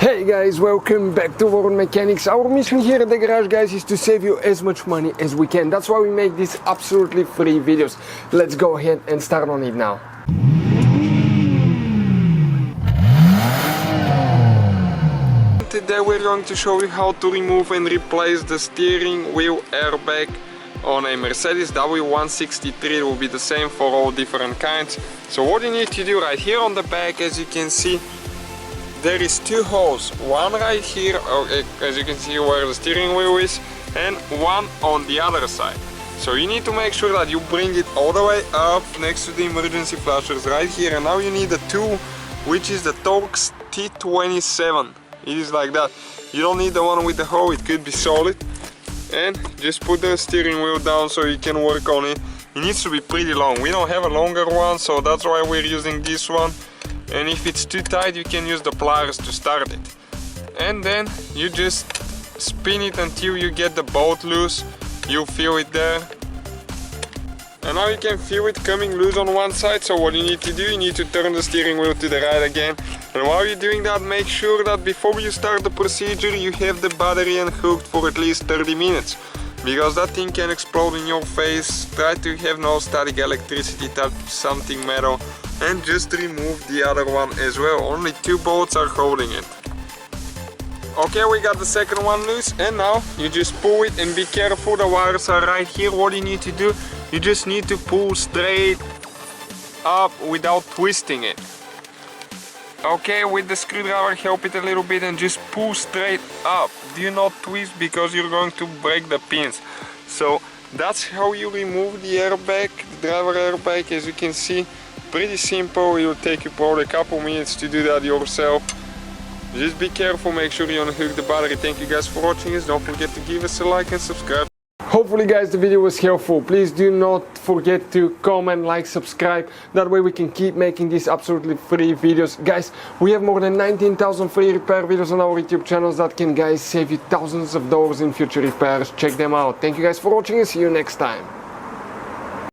Hey guys, welcome back to World Mechanics. Our mission here at the garage, guys, is to save you as much money as we can. That's why we make these absolutely free videos. Let's go ahead and start on it now. Today we're going to show you how to remove and replace the steering wheel airbag on a Mercedes W163. It will be the same for all different kinds. So what you need to do right here on the back, as you can see, there is two holes, one right here, as you can see where the steering wheel is, and one on the other side. So you need to make sure that you bring it all the way up next to the emergency flashers right here. And now you need the tool, which is the Torx T27. It is like that. You don't need the one with the hole, it could be solid. And just put the steering wheel down so you can work on it. It needs to be pretty long. We don't have a longer one, so that's why we're using this one. And if it's too tight, you can use the pliers to start it. And then you just spin it until you get the bolt loose. You feel it there. And now you can feel it coming loose on one side. So what you need to do, you need to turn the steering wheel to the right again. And while you're doing that, make sure that before you start the procedure, you have the battery unhooked for at least 30 minutes. Because that thing can explode in your face. Try to have no static electricity, touch something metal. And just remove the other one as well. Only two bolts are holding it. Okay, we got the second one loose, and now you just pull it and be careful, the wires are right here. What you need to do, you just need to pull straight up without twisting it. Okay, with the screwdriver help it a little bit and just pull straight up. Do not twist because you're going to break the pins. So that's how you remove the airbag, the driver airbag. As you can see, pretty simple. It will take you probably a couple minutes to do that yourself. Just be careful, make sure you unhook the battery. Thank you guys for watching this. Don't forget to give us a like and subscribe. Hopefully guys the video was helpful. Please do not forget to comment, like, subscribe. That way we can keep making these absolutely free videos. Guys, we have more than 19,000 free repair videos on our YouTube channels that can, guys, save you thousands of dollars in future repairs. Check them out. Thank you guys for watching and see you next time.